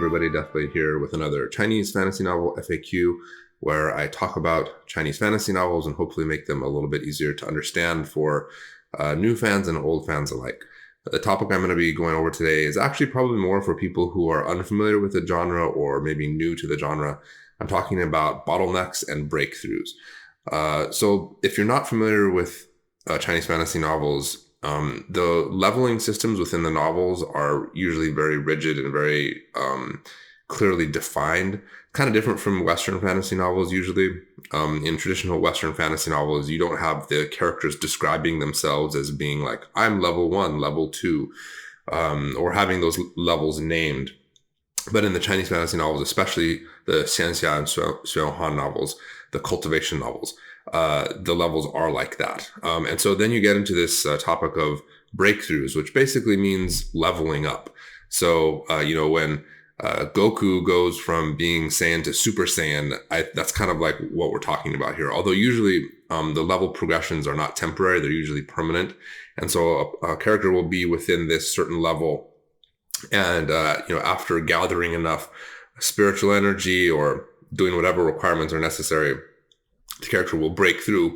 everybody, Deathblade here with another Chinese fantasy novel FAQ, where I talk about Chinese fantasy novels and hopefully make them a little bit easier to understand for new fans and old fans alike. The topic I'm going to be going over today is actually probably more for people who are unfamiliar with the genre or maybe new to the genre. I'm talking about bottlenecks and breakthroughs. So if you're not familiar with Chinese fantasy novels, the leveling systems within the novels are usually very rigid and very clearly defined, kind of different from Western fantasy novels usually. In traditional Western fantasy novels, you don't have the characters describing themselves as being like, I'm level 1, level 2, or having those levels named. But in the Chinese fantasy novels, especially the Xianxia and Xuanhuan novels, the cultivation novels, the levels are like that. And so then you get into this topic of breakthroughs, which basically means leveling up. So, when Goku goes from being Saiyan to Super Saiyan, that's kind of like what we're talking about here. Although usually the level progressions are not temporary, they're usually permanent. And so a character will be within this certain level. And, after gathering enough spiritual energy or doing whatever requirements are necessary, the character will break through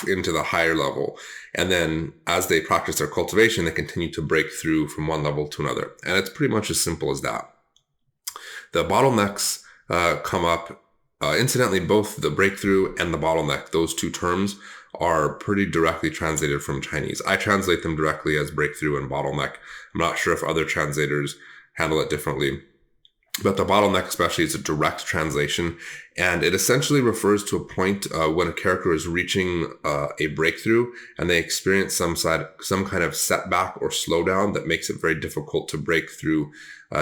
into the higher level. And then as they practice their cultivation, they continue to break through from one level to another. And it's pretty much as simple as that. The bottlenecks come up. Incidentally, both the breakthrough and the bottleneck, those two terms are pretty directly translated from Chinese. I translate them directly as breakthrough and bottleneck. I'm not sure if other translators handle it differently. But the bottleneck especially is a direct translation, and it essentially refers to a point when a character is reaching a breakthrough and they experience some kind of setback or slowdown that makes it very difficult to break through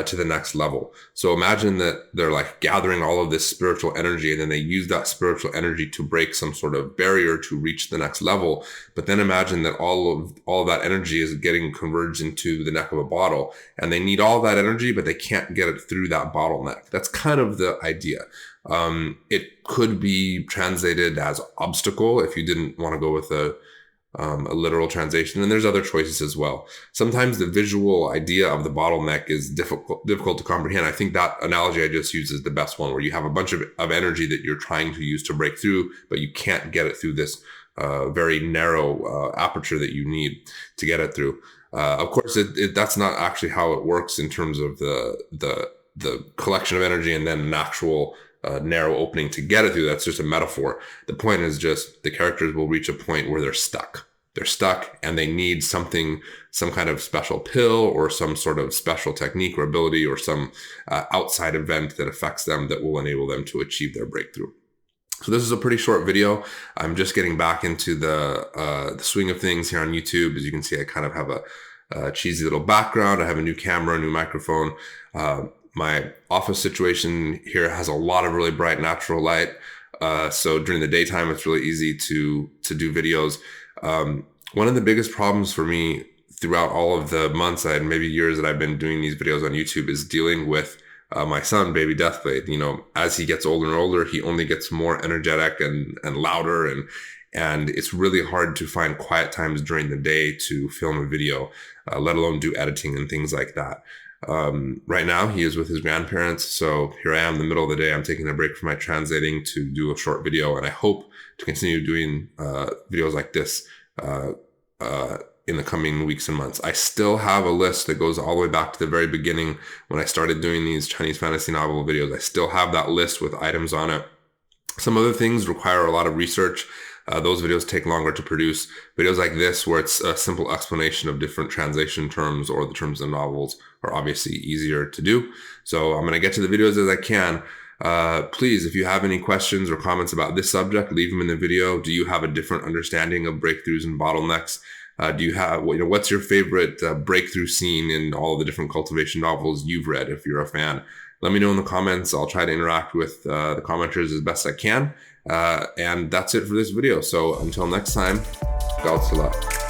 to the next level. So imagine that they're like gathering all of this spiritual energy, and then they use that spiritual energy to break some sort of barrier to reach the next level. But then imagine that all of that energy is getting converged into the neck of a bottle, and they need all that energy, but they can't get it through that bottleneck. That's kind of the idea. It could be translated as obstacle if you didn't want to go with a literal translation, and there's other choices as well. Sometimes the visual idea of the bottleneck is difficult to comprehend. I think that analogy I just used is the best one, where you have a bunch of energy that you're trying to use to break through, but you can't get it through this very narrow aperture that you need to get it through. Of course, that's not actually how it works in terms of the collection of energy and then an actual narrow opening to get it through. That's just a metaphor. The point is just the characters will reach a point where they're stuck. They're stuck and they need some kind of special pill or some sort of special technique or ability or some outside event that affects them that will enable them to achieve their breakthrough. So this is a pretty short video. I'm just getting back into the swing of things here on YouTube. As you can see, I kind of have a cheesy little background. I have a new camera, a new microphone. My office situation here has a lot of really bright natural light. So during the daytime, it's really easy to do videos. One of the biggest problems for me throughout all of the months and maybe years that I've been doing these videos on YouTube is dealing with my son, baby Deathblade. As he gets older and older, he only gets more energetic and louder, and it's really hard to find quiet times during the day to film a video, let alone do editing and things like that. Right now he is with his grandparents, so here I am in the middle of the day. I'm taking a break from my translating to do a short video, and I hope to continue doing videos like this in the coming weeks and months. I still have a list that goes all the way back to the very beginning when I started doing these Chinese fantasy novel videos. I still have that list with items on it. Some other things require a lot of research. Those videos take longer to produce. Videos like this, where it's a simple explanation of different translation terms or the terms of novels, are obviously easier to do. So I'm going to get to the videos as I can. Please, if you have any questions or comments about this subject, leave them in the video. Do you have a different understanding of breakthroughs and bottlenecks? Do you have, what's your favorite breakthrough scene in all of the different cultivation novels you've read, if you're a fan? Let me know in the comments. I'll try to interact with the commenters as best I can. And that's it for this video. So until next time, God Salah.